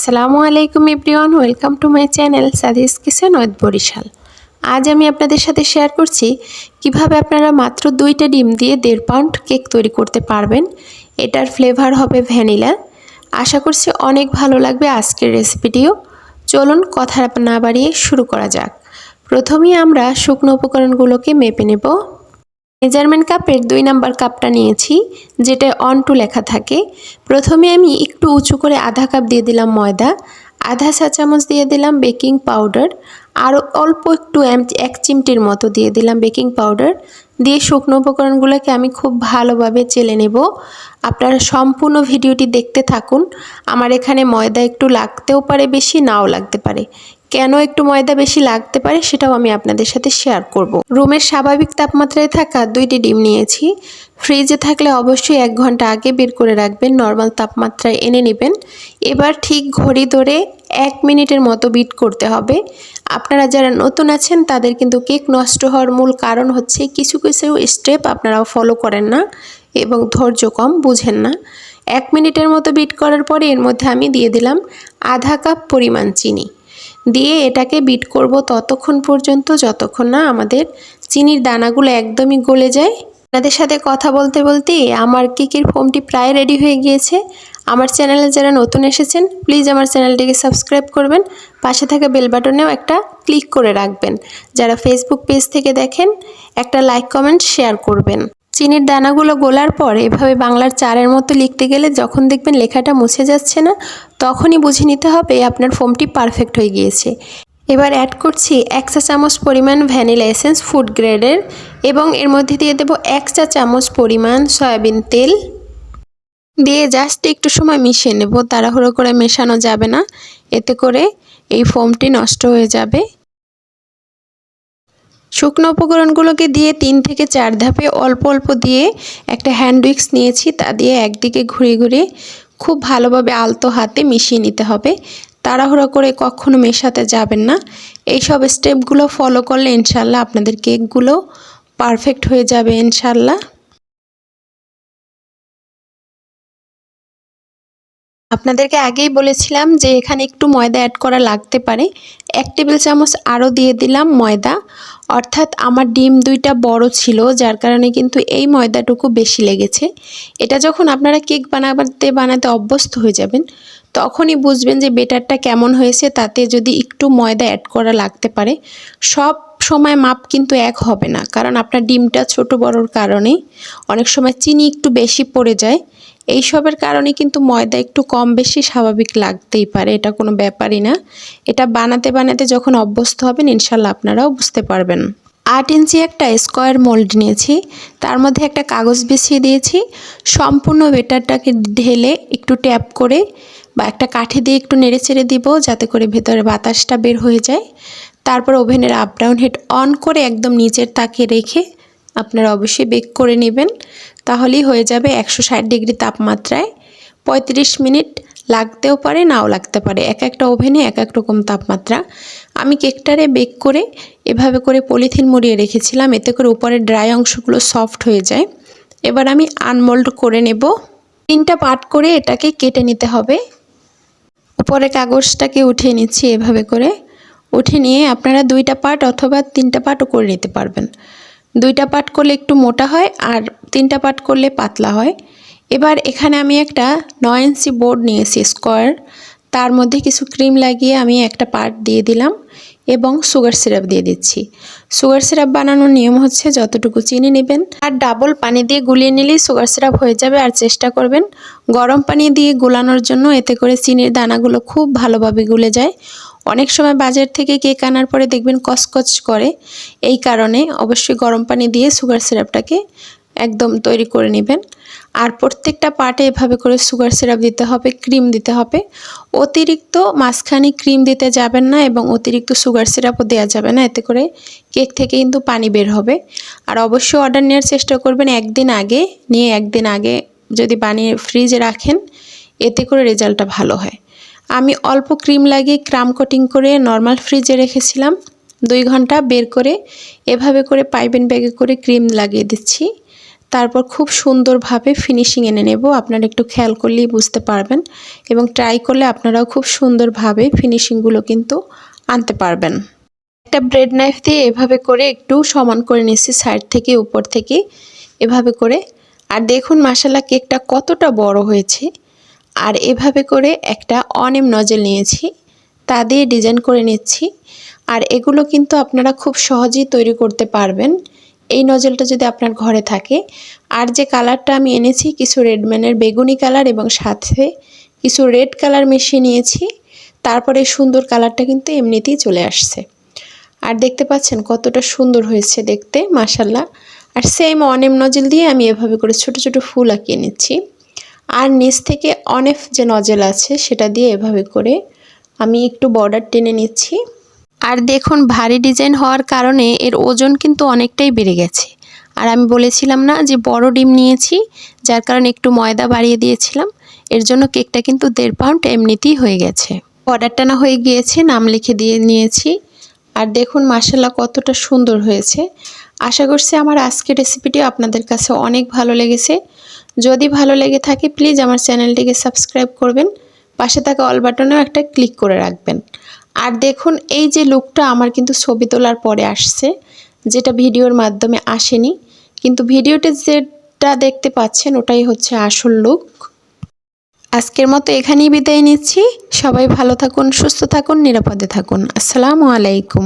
আসসালামু আলাইকুম everyone, welcome to my channel Sadi's kitchen with Barishal. আজ আমি আপনাদের সাথে শেয়ার করছি কিভাবে আপনারা মাত্র 2টা ডিম দিয়ে 1.5 পাউন্ড কেক তৈরি করতে পারবেন। এটার ফ্লেভার হবে ভ্যানিলা। আশা করছি অনেক ভালো লাগবে আজকের রেসিপিটিও। চলুন কথা না বাড়িয়ে শুরু করা যাক। প্রথমেই আমরা শুকনো উপকরণগুলোকে মেপে নেব। মেজারমেন্ট কাপের 2 নাম্বার কাপটা নিয়েছি, যেটা অন টু লেখা থাকে। প্রথমে আমি একটু উঁচু করে আধা কাপ দিয়ে দিলাম ময়দা, আধা চা চামচ দিয়ে দিলাম বেকিং পাউডার, আর অল্প একটু 1 চিমটির মতো দিয়ে দিলাম বেকিং পাউডার। দিয়ে শুকনো উপকরণগুলোকে আমি খুব ভালোভাবে চেলে নেব। আপনারা সম্পূর্ণ ভিডিওটি দেখতে থাকুন। আমার এখানে ময়দা একটু লাগতেও পারে, বেশি নাও লাগতে পারে। কেন একটু ময়দা বেশি লাগতে পারে সেটাও আমি আপনাদের সাথে শেয়ার করব। রুমের স্বাভাবিক তাপমাত্রায় থাকা 2টি ডিম নিয়েছি। ফ্রিজে থাকলে অবশ্যই 1 ঘন্টা আগে বের করে রাখবেন, নর্মাল তাপমাত্রায় এনে নেবেন। এবার ঠিক ঘড়ি ধরে 1 মিনিটের মতো বিট করতে হবে। আপনারা যারা নতুন আছেন তাদের কিন্তু কেক নষ্ট হওয়ার মূল কারণ হচ্ছে কিছু কিছু স্টেপ আপনারাও ফলো করেন না এবং ধৈর্য কম, বুঝেন না। 1 মিনিটের মতো বিট করার পরে এর মধ্যে আমি দিয়ে দিলাম আধা কাপ পরিমাণ চিনি। দিয়ে এটাকে বিট করব ততক্ষণ পর্যন্ত যতক্ষণ না আমাদের চিনির দানাগুলো একদমই গলে যায়। আপনাদের সাথে কথা বলতে বলতে আমার কেকের ফোমটি প্রায় রেডি হয়ে গিয়েছে। আমার চ্যানেলে যারা নতুন এসেছেন প্লিজ আমার চ্যানেলটিকে সাবস্ক্রাইব করবেন, পাশে থাকা বেল বাটনেও একটা ক্লিক করে রাখবেন। যারা ফেসবুক পেজ থেকে দেখেন একটা লাইক কমেন্ট শেয়ার করবেন। চিনির দানাগুলো গোলার পর এভাবে বাংলার চারের মতো লিখতে গেলে যখন দেখবেন লেখাটা মুছে যাচ্ছে না, তখনই বুঝে নিতে হবে আপনার ফোমটি পারফেক্ট হয়ে গিয়েছে। এবার অ্যাড করছি 1 চা চামচ পরিমাণ ভ্যানিলা এসেন্স ফুড গ্রেডের, এবং এর মধ্যে দিয়ে দেব 1 চা চামচ পরিমাণ সয়াবিন তেল। দিয়ে জাস্ট একটু সময় মিশিয়ে নেব, তাড়াহুড়ো করে মেশানো যাবে না, এতে করে এই ফোমটি নষ্ট হয়ে যাবে। শুকনো উপকরণগুলোকে দিয়ে 3 থেকে 4 ধাপে অল্প অল্প দিয়ে একটা হ্যান্ড উইক্স নিয়েছি, তা দিয়ে একদিকে ঘুরিয়ে ঘুরিয়ে খুব ভালোভাবে আলতো হাতে মিশিয়ে নিতে হবে। তাড়াহুড়ো করে কখনো মেশাতে যাবেন না। এই সব স্টেপগুলো ফলো করলে ইনশাল্লাহ আপনাদের কেকগুলো পারফেক্ট হয়ে যাবে ইনশাল্লাহ। আপনাদেরকে আগেই বলেছিলাম যে এখানে একটু ময়দা অ্যাড করা লাগতে পারে। 1 টেবিল চামচ আরও দিয়ে দিলাম ময়দা। অর্থাৎ আমার ডিম 2টা বড় ছিল, যার কারণে কিন্তু এই ময়দাটুকু বেশি লেগেছে। এটা যখন আপনারা কেক বানাতে অভ্যস্ত হয়ে যাবেন তখনই বুঝবেন যে বেটারটা কেমন হয়েছে। তাতে যদি একটু ময়দা অ্যাড করা লাগতে পারে। সব সময় মাপ কিন্তু এক হবে না, কারণ আপনার ডিমটা ছোট বড়র কারণে অনেক সময় চিনি একটু বেশি পড়ে যায়। এইসবের কারণে কিন্তু ময়দা একটু কম বেশি স্বাভাবিক লাগতেই পারে, এটা কোনো ব্যাপারই না। এটা বানাতে যখন অভ্যস্ত হবেন ইনশাল্লাহ আপনারাও বুঝতে পারবেন। 8 ইঞ্চি একটা স্কোয়ার মোল্ড নিয়েছি, তার মধ্যে একটা কাগজ বিছিয়ে দিয়েছি। সম্পূর্ণ বেটারটাকে ঢেলে একটু ট্যাপ করে বা একটা কাঠি দিয়ে একটু নেড়েচেড়ে দিব, যাতে করে ভেতরে বাতাসটা বের হয়ে যায়। তারপর ওভেনের আপ ডাউন হিট অন করে একদম নিচের তাকে রেখে আপনারা অবশ্যই বেক করে নেবেন। তাহলেই হয়ে যাবে 160 ডিগ্রি তাপমাত্রায়। 35 মিনিট লাগতেও পারে, নাও লাগতে পারে, এক একটা ওভেনে এক এক রকম তাপমাত্রা। আমি কেকটারে বেক করে এভাবে করে পলিথিন মুড়িয়ে রেখেছিলাম, এতে করে উপরের ড্রাই অংশগুলো সফট হয়ে যায়। এবার আমি আনমোল্ড করে নেব। 3টা পার্ট করে এটাকে কেটে নিতে হবে। উপরে কাগজটাকে উঠিয়ে নিচ্ছি, এভাবে করে উঠে নিয়ে আপনারা 2টা পার্ট অথবা 3টা পার্টও করে নিতে পারবেন। 2টা পার্ট করলে একটু মোটা হয় আর 3টা পার্ট করলে পাতলা হয়। এবার এখানে আমি একটা 9 ইঞ্চি বোর্ড নিয়েছি স্কোয়ার, তার মধ্যে কিছু ক্রিম লাগিয়ে আমি একটা পার্ট দিয়ে দিলাম এবং সুগার সিরাপ দিয়ে দিচ্ছি। সুগার সিরাপ বানানোর নিয়ম হচ্ছে যতটুকু চিনি নেবেন আর ডাবল পানি দিয়ে গুলিয়ে নিলেই সুগার সিরাপ হয়ে যাবে। আর চেষ্টা করবেন গরম পানি দিয়ে গুলানোর জন্য, এতে করে চিনির দানাগুলো খুব ভালোভাবে গুলে যায়। অনেক সময় বাজার থেকে কেক আনার পরে দেখবেন কচকচ করে, এই কারণে অবশ্যই গরম পানি দিয়ে সুগার সিরাপটাকে একদম তৈরি করে নেবেন। আর প্রত্যেকটা পার্টে এভাবে করে সুগার সিরাপ দিতে হবে, ক্রিম দিতে হবে। অতিরিক্ত মাঝখানে ক্রিম দিতে যাবেন না এবং অতিরিক্ত সুগার সিরাপও দেওয়া যাবে না, এতে করে কেক থেকে কিন্তু পানি বের হবে। আর অবশ্যই অর্ডার নেওয়ার চেষ্টা করবেন একদিন আগে, নিয়ে একদিন আগে যদি বানিয়ে ফ্রিজে রাখেন, এতে করে রেজাল্টটা ভালো হয়। আমি অল্প ক্রিম লাগিয়ে ক্রাম কোটিং করে নর্মাল ফ্রিজে রেখেছিলাম 2 ঘন্টা। বের করে এভাবে করে পাইপিং ব্যাগে করে ক্রিম লাগিয়ে দিচ্ছি। তারপর খুব সুন্দরভাবে ফিনিশিং এনে নেব। আপনারা একটু খেয়াল করলেই বুঝতে পারবেন এবং ট্রাই করলে আপনারাও খুব সুন্দরভাবে ফিনিশিংগুলো কিন্তু আনতে পারবেন। একটা ব্রেড নাইফ দিয়ে এভাবে করে একটু সমান করে নিচ্ছি সাইড থেকে উপর থেকে এভাবে করে। আর দেখুন মাশাআল্লাহ কেকটা কতটা বড় হয়েছে। আর এভাবে করে একটা অনিম নজেল নিয়েছি, তা দিয়ে ডিজাইন করে নিচ্ছি। আর এগুলো কিন্তু আপনারা খুব সহজেই তৈরি করতে পারবেন এই নজেলটা যদি আপনার ঘরে থাকে। আর যে কালারটা আমি এনেছি কিছু রেডম্যানের বেগুনি কালার এবং সাথে কিছু রেড কালার মিশিয়ে নিয়েছি। তারপরে এই সুন্দর কালারটা কিন্তু এমনিতেই চলে আসছে। আর দেখতে পাচ্ছেন কতটা সুন্দর হয়েছে দেখতে মাশাআল্লাহ। আর সেম অনিম নজেল দিয়ে আমি এভাবে করে ছোট ছোট ফুল আঁকিয়ে নিচ্ছি। আর নিচ থেকে অনেক যে নজেল আছে সেটা দিয়ে এভাবে করে আমি একটু বর্ডার টেনে নিচ্ছি। আর দেখুন ভারী ডিজাইন হওয়ার কারণে এর ওজন কিন্তু অনেকটাই বেড়ে গেছে। আর আমি বলেছিলাম না যে বড় ডিম নিয়েছি, যার কারণে একটু ময়দা বাড়িয়ে দিয়েছিলাম। এর জন্য কেকটা কিন্তু 1.5 পাউন্ড এমনিতেই হয়ে গেছে। বর্ডার টানা হয়ে গিয়েছে, নাম লিখে দিয়ে নিয়েছি। আর দেখুন মাশাআল্লাহ কতটা সুন্দর হয়েছে। আশা করছি আমার আজকের রেসিপিটি আপনাদের কাছে অনেক ভালো লেগেছে। যদি ভালো লেগে থাকে প্লিজ আমার চ্যানেলটিকে সাবস্ক্রাইব করবেন, পাশে থাকা অল বাটনেও একটা ক্লিক করে রাখবেন। আর দেখুন এই যে লুকটা আমার কিন্তু ছবি তোলার পরে আসছে, যেটা ভিডিওর মাধ্যমে আসেনি, কিন্তু ভিডিওতে যেটা দেখতে পাচ্ছেন ওটাই হচ্ছে আসল লুক। আজকের মতো এখানেই বিদায় নিচ্ছি। সবাই ভালো থাকুন, সুস্থ থাকুন, নিরাপদে থাকুন। আসসালামু আলাইকুম।